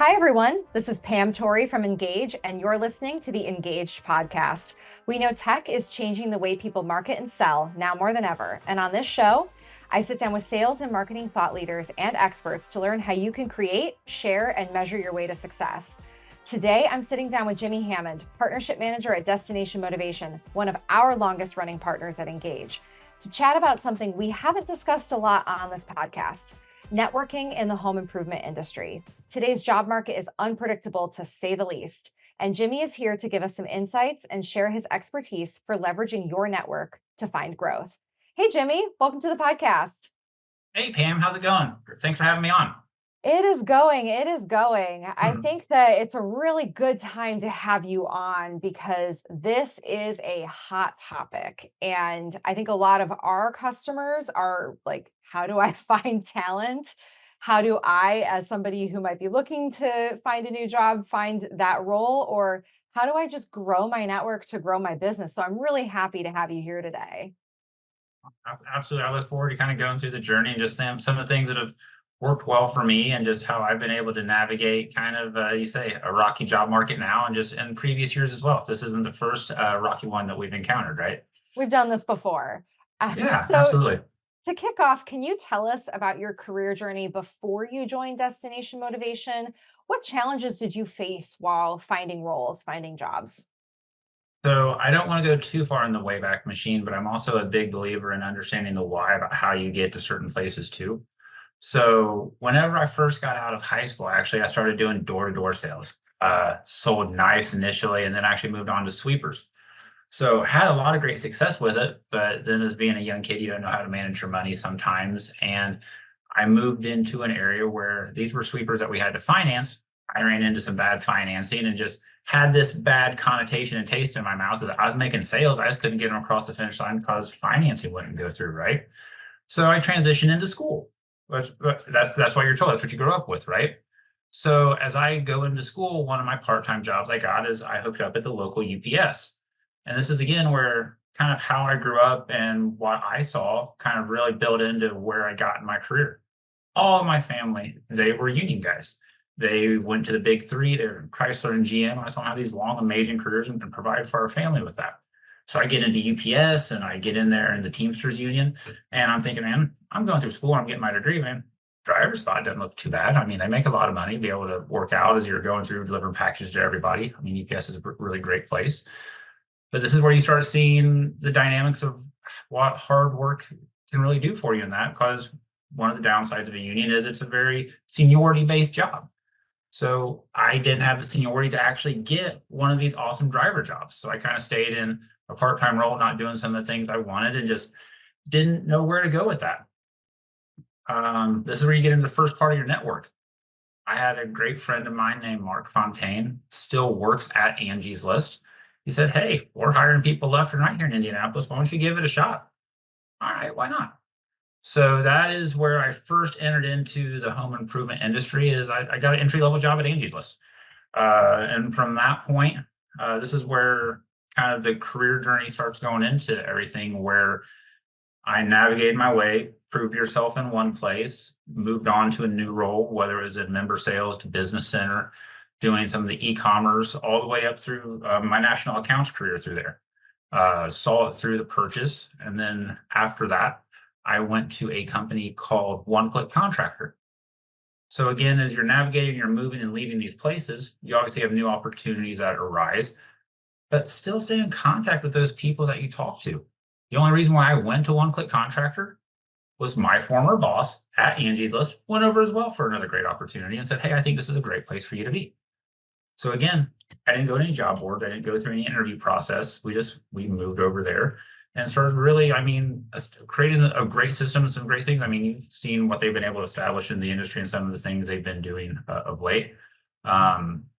Hi, everyone. This is Pam Torrey from Ingage, and you're listening to the Engaged podcast. We know tech is changing the way people market and sell now more than ever. And on this show, I sit down with sales and marketing thought leaders and experts to learn how you can create, share, and measure your way to success. Today, I'm sitting down with Jimmy Hammond, partnership manager at Destination Motivation, one of our longest running partners at Ingage, to chat about something we haven't discussed a lot on this podcast: networking in the home improvement industry. Today's job market is unpredictable, to say the least, and Jimmy is here to give us some insights and share his expertise for leveraging your network to find growth. Hey, Jimmy, welcome to the podcast. Hey Pam, how's it going? Thanks for having me on. It is going. It is going. I Hmm. think that it's a really good time to have you on because this is a hot topic. And I think a lot of our customers are like, how do I find talent? How do I, as somebody who might be looking to find a new job, find that role? Or how do I just grow my network to grow my business? So I'm really happy to have you here today. Absolutely. I look forward to kind of going through the journey and just some of the things that have worked well for me and just how I've been able to navigate kind of, you say, a rocky job market now and just in previous years as well. This isn't the first rocky one that we've encountered, right? We've done this before. Yeah, So absolutely. to kick off, can you tell us about your career journey before you joined Destination Motivation? What challenges did you face while finding roles, finding jobs? So I don't want to go too far in the Wayback Machine, but I'm also a big believer in understanding the why about how you get to certain places too. So whenever I first got out of high school, actually, I started doing door-to-door sales. Sold knives initially, and then actually moved on to sweepers. So had a lot of great success with it, but then as being a young kid, you don't know how to manage your money sometimes. And I moved into an area where these were sweepers that we had to finance. I ran into some bad financing and just had this bad connotation and taste in my mouth that I was making sales. I just couldn't get them across the finish line because financing wouldn't go through, right? So I transitioned into school. That's what you're told. That's what you grow up with, right? So as I go into school, one of my part-time jobs I got is I hooked up at the local UPS. And this is again where kind of how I grew up and what I saw kind of really built into where I got in my career. All of my family, they were union guys. They went to the big three, they're Chrysler and GM. I saw them have these long, amazing careers and provide for our family with that. So I get into UPS and I get in there in the Teamsters Union. And I'm thinking, man, I'm going through school, I'm getting my degree, man. Driver's spot doesn't look too bad. I mean, they make a lot of money, be able to work out as you're going through delivering packages to everybody. I mean, UPS is a really great place. But this is where you start seeing the dynamics of what hard work can really do for you in that, because one of the downsides of a union is it's a very seniority based job. So I didn't have the seniority to actually get one of these awesome driver jobs. So I kind of stayed in a part-time role, not doing some of the things I wanted, and just didn't know where to go with that. This is where you get into the first part of your network. I had a great friend of mine named Mark Fontaine, still works at Angie's List. He said, "Hey, we're hiring people left and right here in Indianapolis. Why don't you give it a shot?" All right, why not? So that is where I first entered into the home improvement industry. Is I got an entry level job at Angie's List, and from that point, this is where kind of the career journey starts going into everything. Where I navigated my way, proved yourself in one place, moved on to a new role, whether it was in member sales to business center, doing some of the e-commerce, all the way up through my national accounts career through there. Saw it through the purchase. And then after that, I went to a company called One Click Contractor. So again, as you're navigating, you're moving and leaving these places, you obviously have new opportunities that arise, but still stay in contact with those people that you talk to. The only reason why I went to One Click Contractor was my former boss at Angie's List went over as well for another great opportunity and said, "Hey, I think this is a great place for you to be." So again, I didn't go to any job board. I didn't go through any interview process. We moved over there and started really, I mean, creating a great system and some great things. I mean, you've seen what they've been able to establish in the industry and some of the things they've been doing of late.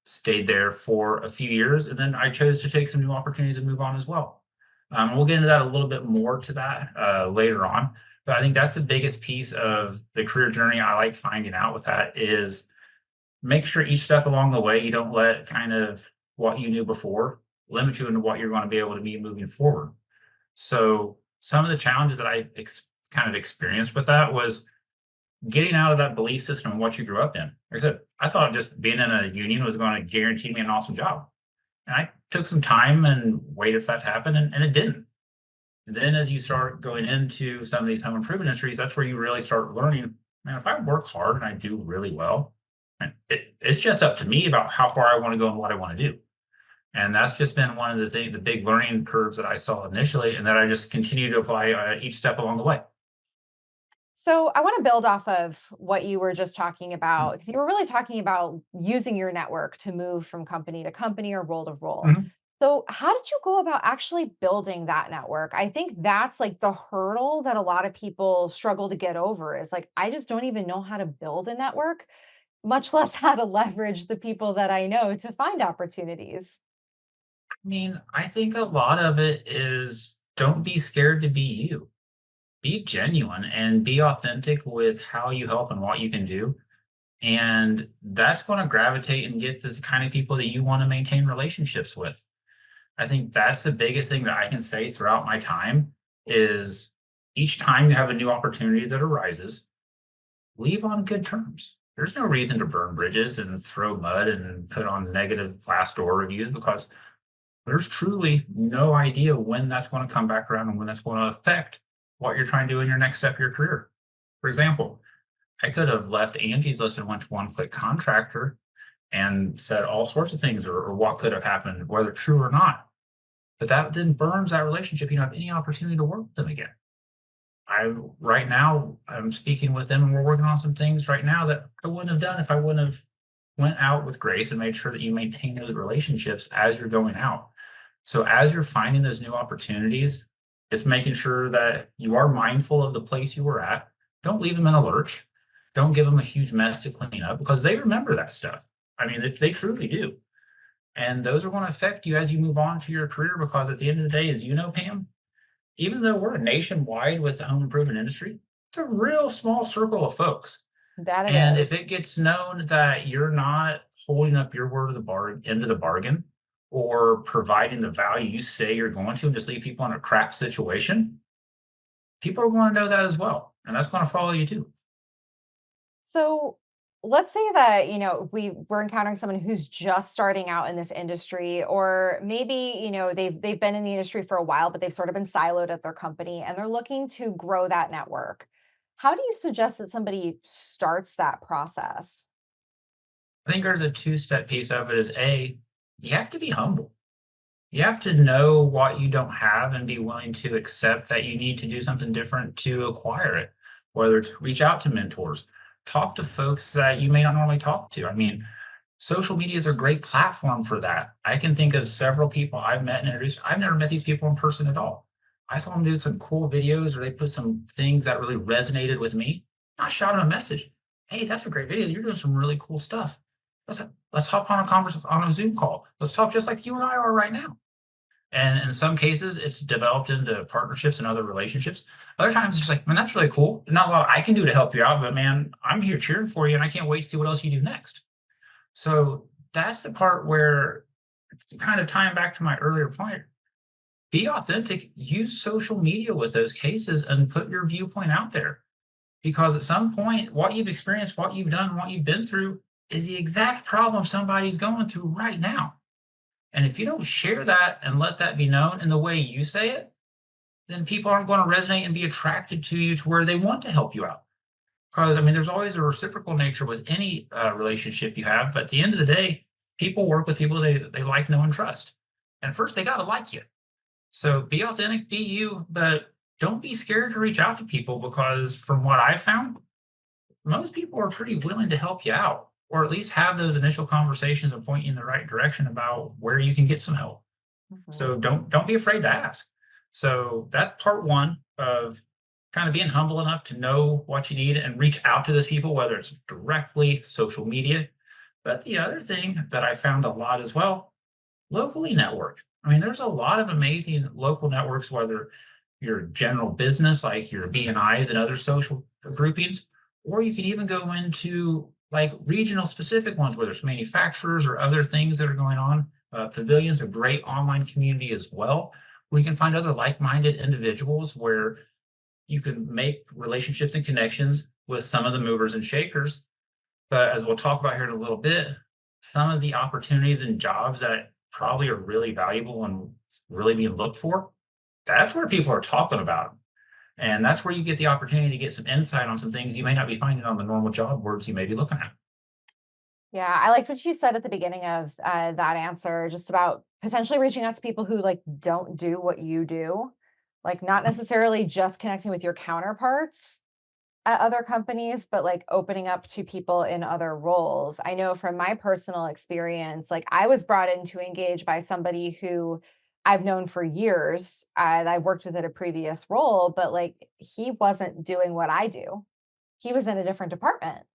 Stayed there for a few years, and then I chose to take some new opportunities and move on as well. We'll get into that a little bit more to that later on. But I think that's the biggest piece of the career journey I like finding out with that is make sure each step along the way, you don't let kind of what you knew before limit you into what you're going to be able to be moving forward. So some of the challenges that kind of experienced with that was getting out of that belief system and what you grew up in. Like I said, I thought just being in a union was going to guarantee me an awesome job. And I took some time and waited for that to happen, and it didn't. And then as you start going into some of these home improvement industries, that's where you really start learning, man, if I work hard and I do really well, and it's just up to me about how far I want to go and what I want to do. And that's just been one of the big learning curves that I saw initially, and that I just continue to apply each step along the way. So I want to build off of what you were just talking about, because you were really talking about using your network to move from company to company or role to role. Mhm. So how did you go about actually building that network? I think that's like the hurdle that a lot of people struggle to get over is like, I just don't even know how to build a network, much less how to leverage the people that I know to find opportunities. I mean, I think a lot of it is don't be scared to be you. Be genuine and be authentic with how you help and what you can do. And that's going to gravitate and get the kind of people that you want to maintain relationships with. I think that's the biggest thing that I can say throughout my time is each time you have a new opportunity that arises, leave on good terms. There's no reason to burn bridges and throw mud and put on negative Glassdoor reviews because there's truly no idea when that's going to come back around and when that's going to affect what you're trying to do in your next step of your career. For example, I could have left Angie's List and went to One Click Contractor and said all sorts of things or what could have happened, whether true or not. But that then burns that relationship. You don't have any opportunity to work with them again. I right now I'm speaking with them and we're working on some things right now that I wouldn't have done if I wouldn't have went out with grace and made sure that you maintain those relationships as you're going out. So as you're finding those new opportunities, it's making sure that you are mindful of the place you were at. Don't leave them in a lurch. Don't give them a huge mess to clean up because they remember that stuff. I mean, they truly do. And those are going to affect you as you move on to your career because at the end of the day, as you know, Pam, even though we're nationwide with the home improvement industry, it's a real small circle of folks. That it And is. if it gets known that you're not holding up your word of the bar end of the bargain or providing the value you say you're going to and just leave people in a crap situation, people are going to know that as well. And that's going to follow you too. So let's say that, we're encountering someone who's just starting out in this industry, or maybe, they've been in the industry for a while, but they've sort of been siloed at their company and they're looking to grow that network. How do you suggest that somebody starts that process? I think there's a two-step piece of it is A, you have to be humble. You have to know what you don't have and be willing to accept that you need to do something different to acquire it, whether it's reach out to mentors, talk to folks that you may not normally talk to. I mean, social media is a great platform for that. I can think of several people I've met and introduced. I've never met these people in person at all. I saw them do some cool videos or they put some things that really resonated with me. I shot them a message. Hey, that's a great video. You're doing some really cool stuff. Let's, let's hop on a conversation on a Zoom call. Let's talk just like you and I are right now. And in some cases, it's developed into partnerships and other relationships. Other times, it's just like, man, that's really cool. Not a lot I can do to help you out, but man, I'm here cheering for you, and I can't wait to see what else you do next. So that's the part where, kind of tying back to my earlier point, be authentic. Use social media with those cases and put your viewpoint out there. Because at some point, what you've experienced, what you've done, what you've been through is the exact problem somebody's going through right now. And if you don't share that and let that be known in the way you say it, then people aren't going to resonate and be attracted to you to where they want to help you out. Because, I mean, there's always a reciprocal nature with any relationship you have. But at the end of the day, people work with people they like, know, and trust. And first, they got to like you. So be authentic, be you, but don't be scared to reach out to people because from what I found, most people are pretty willing to help you out or at least have those initial conversations and point you in the right direction about where you can get some help. Mhm. So don't be afraid to ask. So that's part one of kind of being humble enough to know what you need and reach out to those people, whether it's directly social media. But the other thing that I found a lot as well, locally network. I mean, there's a lot of amazing local networks, whether your general business, like your BNIs and other social groupings, or you can even go into like regional specific ones where there's manufacturers or other things that are going on. Pavilion's a great online community as well, where you can find other like-minded individuals where you can make relationships and connections with some of the movers and shakers. But as we'll talk about here in a little bit, some of the opportunities and jobs that probably are really valuable and really being looked for, that's where people are talking about them. And that's where you get the opportunity to get some insight on some things you may not be finding on the normal job boards you may be looking at. Yeah, I liked what you said at the beginning of that answer, just about potentially reaching out to people who like don't do what you do, like not necessarily just connecting with your counterparts at other companies, but like opening up to people in other roles. I know from my personal experience, like I was brought into Engage by somebody who I've known for years. I worked with at a previous role, but like he wasn't doing what I do. He was in a different department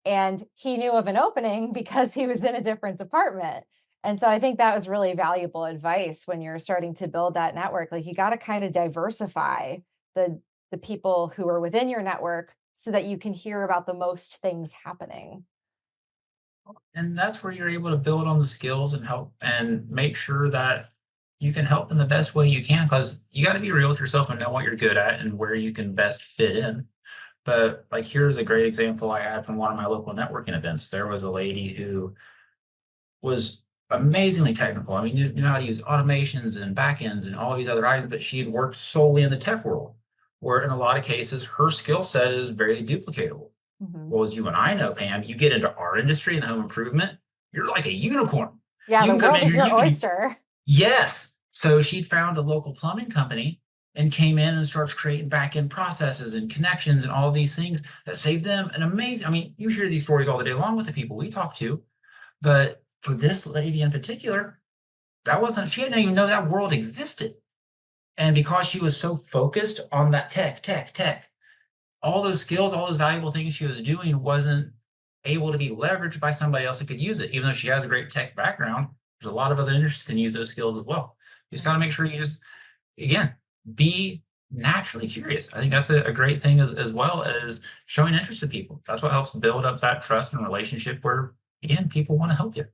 and he knew of an opening because he was in a different department. And so I think that was really valuable advice when you're starting to build that network. Like you got to kind of diversify the the people who are within your network so that you can hear about the most things happening. And that's where you're able to build on the skills and help and make sure that you can help in the best way you can, because you got to be real with yourself and know what you're good at and where you can best fit in. But like here's a great example I had from one of my local networking events. There was a lady who was amazingly technical. I mean, knew how to use automations and backends and all these other items, but she had worked solely in the tech world, where in a lot of cases her skill set is very duplicatable. Mhm. Well, as you and I know, Pam, you get into our industry in the home improvement, you're like a unicorn. Yeah, You the can come world in is here, your you can oyster. yes. So she'd found a local plumbing company and came in and starts creating back end processes and connections and all of these things that saved them an amazing. I mean, you hear these stories all the day long with the people we talk to, but for this lady in particular, that wasn't, she didn't even know that world existed. And because she was so focused on that tech, all those skills, all those valuable things she was doing wasn't able to be leveraged by somebody else that could use it. Even though she has a great tech background, there's a lot of other industries that can use those skills as well. You just got to make sure you just, again, be naturally curious. I think that's a great thing as well as showing interest in people. That's what helps build up that trust and relationship where, again, people want to help you.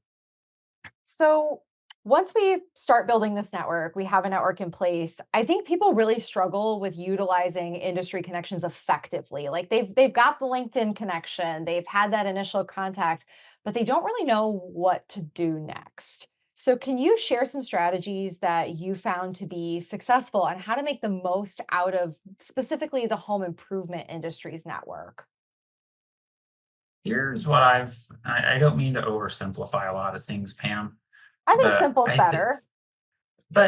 So once we start building this network, we have a network in place. I think people really struggle with utilizing industry connections effectively. Like they've got the LinkedIn connection, they've had that initial contact, but they don't really know what to do next. So can you share some strategies that you found to be successful on how to make the most out of specifically the home improvement industry's network? Here's what I don't mean to oversimplify a lot of things, Pam, I think but simple is better.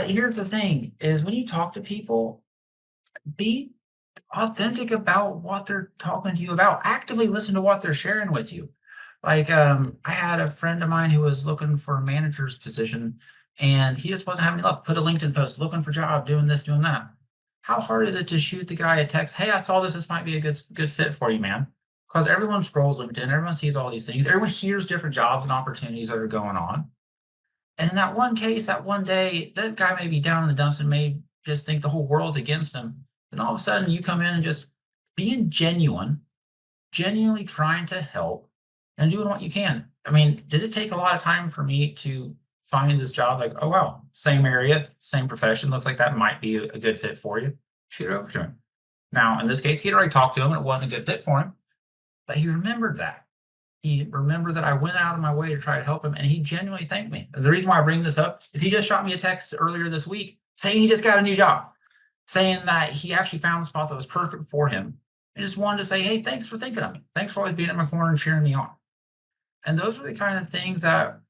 here's the thing is when you talk to people, be authentic about what they're talking to you about. Actively listen to what they're sharing with you. Like, I had a friend of mine who was looking for a manager's position and he just wasn't having any luck. Put a LinkedIn post, looking for a job, doing this, doing that. How hard is it to shoot the guy a text? Hey, I saw this. This might be a good fit for you, man. Because everyone scrolls LinkedIn, everyone sees all these things, everyone hears different jobs and opportunities that are going on. And in that one case, that one day, that guy may be down in the dumps and may just think the whole world's against him. Then all of a sudden you come in and just being genuine, genuinely trying to help and doing what you can. I mean, did it take a lot of time for me to find this job? Like, oh wow, same area, same profession, looks like that might be a good fit for you. Shoot it over to him. Now, in this case, he'd already talked to him and it wasn't a good fit for him, but he remembered that. He remembered that I went out of my way to try to help him, and he genuinely thanked me. The reason why I bring this up is he just shot me a text earlier this week saying he just got a new job, saying that he actually found a spot that was perfect for him. I just wanted to say, hey, thanks for thinking of me. Thanks for always being in my corner and cheering me on. And those are the kind of things that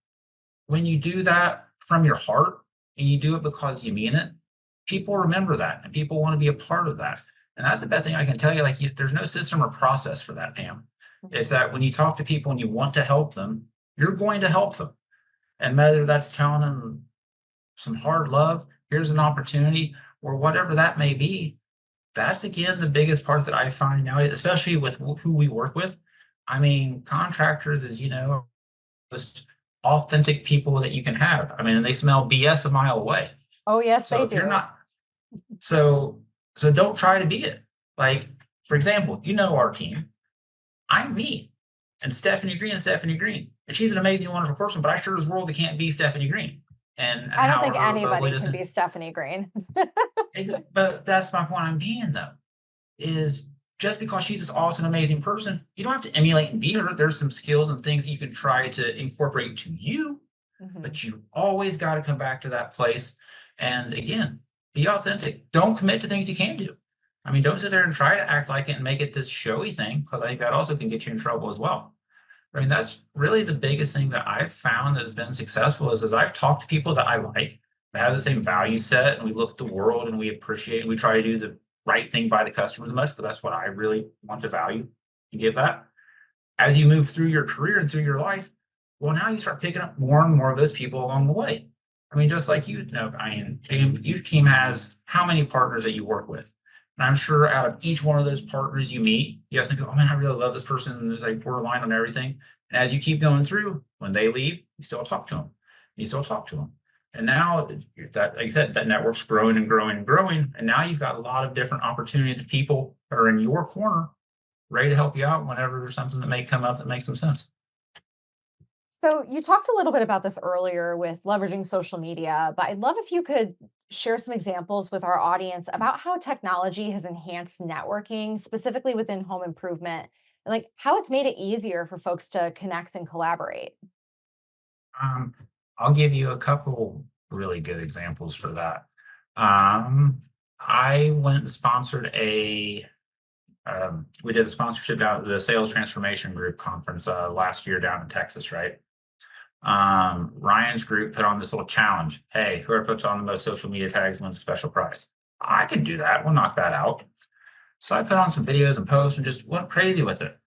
when you do that from your heart and you do it because you mean it, people remember that and people want to be a part of that. And that's the best thing I can tell you. Like, there's no system or process for that, Pam. It's that when you talk to people and you want to help them, you're going to help them. And whether that's telling them some hard love, here's an opportunity, or whatever that may be, that's again the biggest part that I find now, especially with who we work with. I mean, contractors, as you know, just authentic people that you can have. I mean, and they smell BS a mile away. Oh, yes, So they if you're do. not, so so don't try to be it. Like, for example, you know our team. I'm me. And Stephanie Green is Stephanie Green. And she's an amazing, wonderful person, but I sure as world that can't be Stephanie Green. And I don't how think her anybody can latest be Stephanie Green. but that's my point I'm being though, is just because she's this awesome, amazing person, you don't have to emulate and be her. There's some skills and things that you can try to incorporate to you, Mhm. but you always got to come back to that place. And again, be authentic. Don't commit to things you can't do. I mean, don't sit there and try to act like it and make it this showy thing, because I think that also can get you in trouble as well. I mean, that's really the biggest thing that I've found that has been successful is as I've talked to people that I like, that have the same value set, and we look at the world and we appreciate and we try to do the right thing by the customer the most, but that's what I really want to value and give that. As you move through your career and through your life, well, now you start picking up more and more of those people along the way. I mean, just like you know, I mean, your team has how many partners that you work with? And I'm sure out of each one of those partners you meet, you guys think, oh man, I really love this person. And there's like, we're aligned on everything. And as you keep going through, when they leave, you still talk to them. You still talk to them. And now that, like I said, that network's growing and growing and growing. And now you've got a lot of different opportunities and people that are in your corner ready to help you out whenever there's something that may come up that makes some sense. So you talked a little bit about this earlier with leveraging social media, but I'd love if you could share some examples with our audience about how technology has enhanced networking, specifically within home improvement, and like how it's made it easier for folks to connect and collaborate. Um, I'll give you a couple really good examples for that. Um, I went and sponsored we did a sponsorship down at the Sales Transformation Group conference last year down in Texas, right? Ryan's group put on this little challenge. Hey, whoever puts on the most social media tags wins a special prize. I can do that. We'll knock that out. So I put on some videos and posts and just went crazy with it.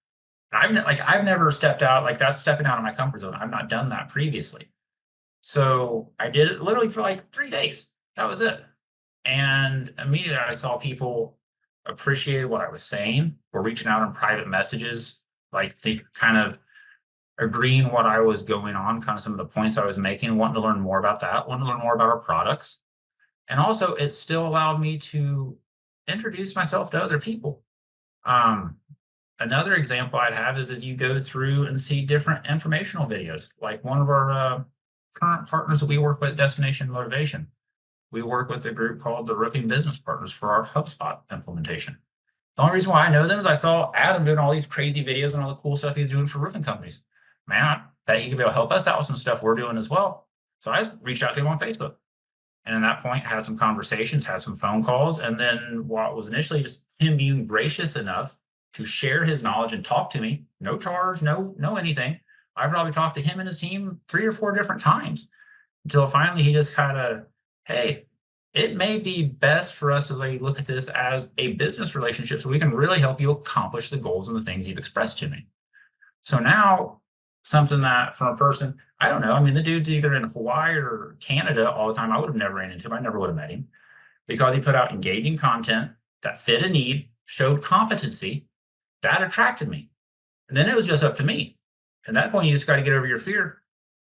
I've never stepped out, like that's stepping out of my comfort zone. I've not done that previously. So I did it literally for like 3 days. That was it. And immediately I saw people appreciate what I was saying, or reaching out in private messages, like the kind of agreeing what I was going on, kind of some of the points I was making, wanting to learn more about that, wanting to learn more about our products. And also it still allowed me to introduce myself to other people. Um, Another example I'd have is as you go through and see different informational videos, like one of our current partners that we work with, Destination Motivation. We work with a group called the Roofing Business Partners for our HubSpot implementation. The only reason why I know them is I saw Adam doing all these crazy videos and all the cool stuff he's doing for roofing companies. Man, I bet he could be able to help us out with some stuff we're doing as well. So I just reached out to him on Facebook. And at that point, had some conversations, had some phone calls. And then what was initially just him being gracious enough to share his knowledge and talk to me, no charge, no anything. I probably talked to him and his team 3 or 4 different times until finally he just kind of, hey, it may be best for us to look at this as a business relationship so we can really help you accomplish the goals and the things you've expressed to me. So now, something that from a person, I don't know, I mean, the dude's either in Hawaii or Canada all the time. I would have never ran into him. I never would have met him because he put out engaging content that fit a need, showed competency, that attracted me. And then it was just up to me. At that point, you just got to get over your fear.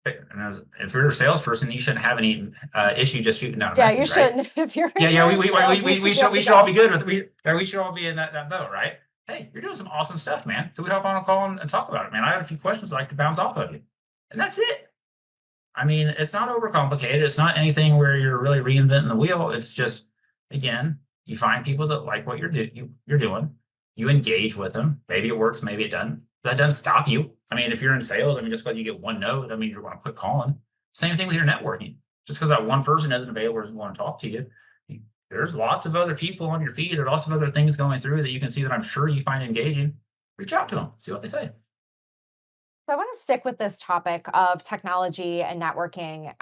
And if you're a salesperson, you shouldn't have any issue just shooting down a Yeah, message, you right? shouldn't. If you're Yeah, yeah, we should all be good with we should all be in that boat, right? Hey, you're doing some awesome stuff, man. Can we hop on a call and talk about it, man? I have a few questions I'd like to bounce off of you, and that's it. I mean, it's not overcomplicated. It's not anything where you're really reinventing the wheel. It's just, again, you find people that like what you're doing. You engage with them. Maybe it works, maybe it doesn't. That doesn't stop you. I mean, if you're in sales, I mean, just because you get one no, I mean, you're going to quit calling. Same thing with your networking. Just because that one person isn't available or doesn't want to talk to you, there's lots of other people on your feed. There are lots of other things going through that you can see that I'm sure you find engaging. Reach out to them, see what they say. So I want to stick with this topic of technology and networking.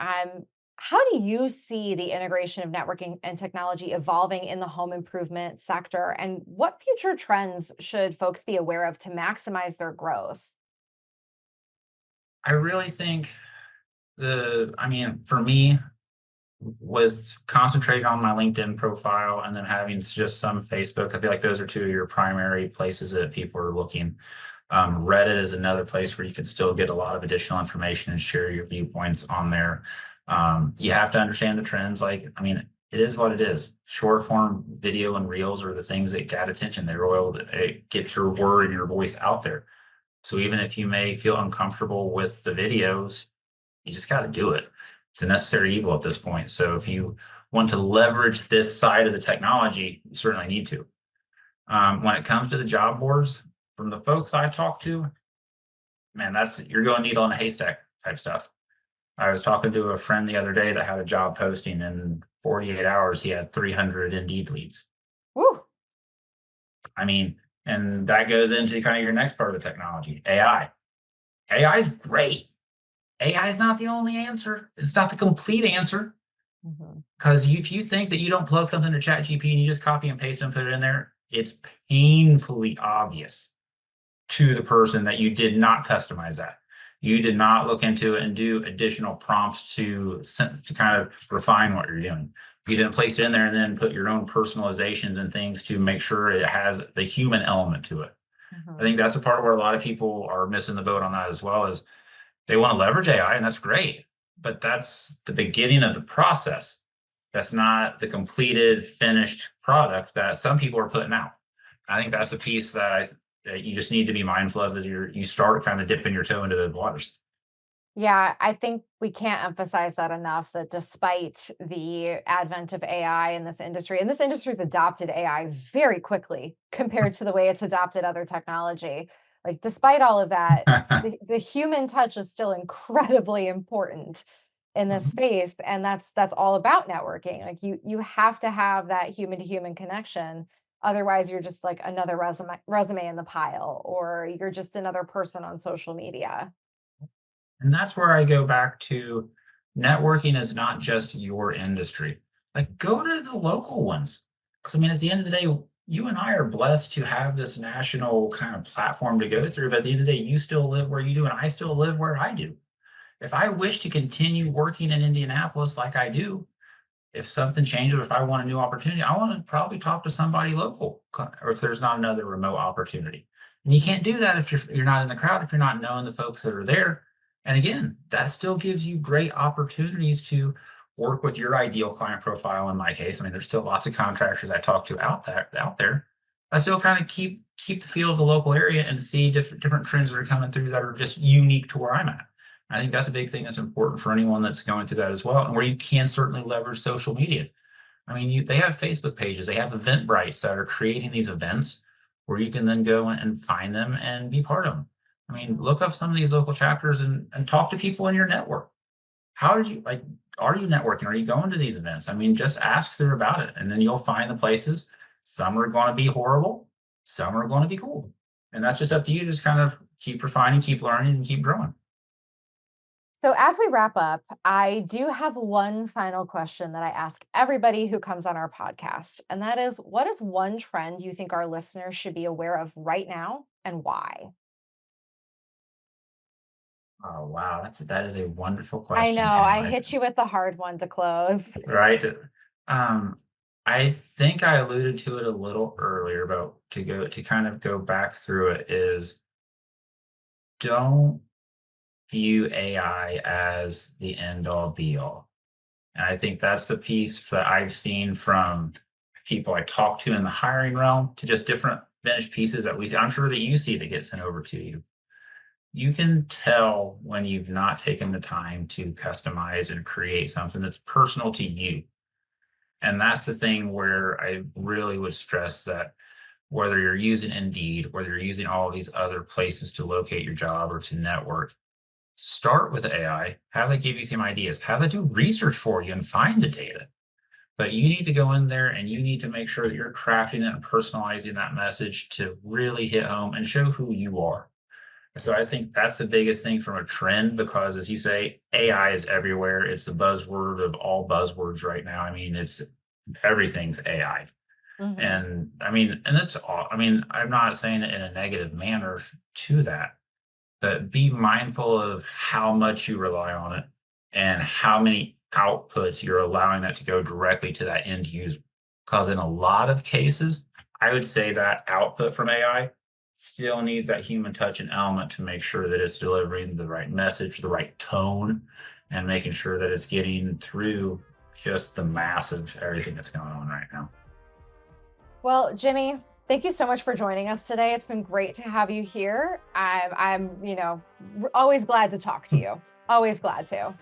How do you see the integration of networking and technology evolving in the home improvement sector? And what future trends should folks be aware of to maximize their growth? I really think I mean, for me, was concentrating on my LinkedIn profile and then having just some Facebook. I feel like those are two of your primary places that people are looking. Reddit is another place where you can still get a lot of additional information and share your viewpoints on there. You have to understand the trends. Like, I mean, it is what it is. Short form video and reels are the things that get attention. They're able to get your word and your voice out there. So even if you may feel uncomfortable with the videos, you just got to do it. It's a necessary evil at this point. So if you want to leverage this side of the technology, you certainly need to. When it comes to the job boards, from the folks I talk to, man, that's you're going needle in a haystack type stuff. I was talking to a friend the other day that had a job posting, and in 48 hours, he had 300 Indeed leads. Woo. I mean, and that goes into kind of your next part of the technology, AI. AI is great. AI is not the only answer. It's not the complete answer. Because if you think that you don't plug something to ChatGPT and you just copy and paste and put it in there, it's painfully obvious to the person that you did not customize that. You did not look into it and do additional prompts to kind of refine what you're doing. You didn't place it in there and then put your own personalizations and things to make sure it has the human element to it. I think that's a part where a lot of people are missing the boat on that as well, is they want to leverage AI, and that's great, but that's the beginning of the process. That's not the completed, finished product that some people are putting out. I think that's the piece that you just need to be mindful of as you start kind of dipping your toe into the waters. Yeah, I think we can't emphasize that enough, that despite the advent of AI in this industry, and this industry's adopted AI very quickly compared to the way it's adopted other technology. Like, despite all of that, the human touch is still incredibly important in this space. And that's all about networking. Like, you have to have that human to human connection. Otherwise, you're just like another resume in the pile, or you're just another person on social media. And that's where I go back to networking is not just your industry. Like, go to the local ones. Because I mean, at the end of the day, you and I are blessed to have this national kind of platform to go through. But at the end of the day, you still live where you do, and I still live where I do. If I wish to continue working in Indianapolis like I do, if something changes, or if I want a new opportunity, I want to probably talk to somebody local, or if there's not another remote opportunity. And you can't do that if you're not in the crowd, if you're not knowing the folks that are there. And again, that still gives you great opportunities to work with your ideal client profile. In my case, I mean, there's still lots of contractors I talk to out there. I still kind of keep the feel of the local area and see different trends that are coming through that are just unique to where I'm at. I think that's a big thing that's important for anyone that's going through that as well, and where you can certainly leverage social media. I mean, they have Facebook pages, they have Eventbrites that are creating these events where you can then go and find them and be part of them. I mean, look up some of these local chapters and talk to people in your network. How did you like? Are you networking? Are you going to these events? I mean, just ask them about it, and then you'll find the places. Some are going to be horrible, some are going to be cool, and that's just up to you. Just kind of keep refining, keep learning, and keep growing. So, as we wrap up, I do have one final question that I ask everybody who comes on our podcast. And that is, what is one trend you think our listeners should be aware of right now, and why? Oh wow, that is a wonderful I know question, Pam. I hit you with the hard one to close. Right. Um, I think I alluded to it a little earlier, but to kind of go back through it is, don't view AI as the end all be all. And I think that's the piece that I've seen from people I talk to in the hiring realm to just different finished pieces that we see. I'm sure that you see that get sent over to you. You can tell when you've not taken the time to customize and create something that's personal to you. And that's the thing where I really would stress that whether you're using Indeed, whether you're using all of these other places to locate your job or to network, start with AI, have it give you some ideas, have it do research for you and find the data. But you need to go in there and you need to make sure that you're crafting it and personalizing that message to really hit home and show who you are. So I think that's the biggest thing from a trend, because as you say, AI is everywhere. It's the buzzword of all buzzwords right now. I mean, it's everything's AI. Mhm. And I mean, and that's all. I mean, I'm not saying it in a negative manner to that, but be mindful of how much you rely on it and how many outputs you're allowing that to go directly to that end user. Because in a lot of cases, I would say that output from AI still needs that human touch and element to make sure that it's delivering the right message, the right tone, and making sure that it's getting through just the mass of everything that's going on right now. Well, Jimmy, thank you so much for joining us today. It's been great to have you here. I'm always glad to talk to you. Always glad to.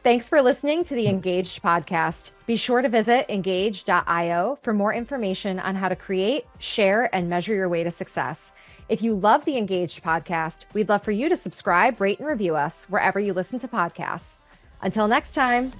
Thanks for listening to the Ingaged podcast. Be sure to visit engage.io for more information on how to create, share, and measure your way to success. If you love the Engaged podcast, we'd love for you to subscribe, rate, and review us wherever you listen to podcasts. Until next time.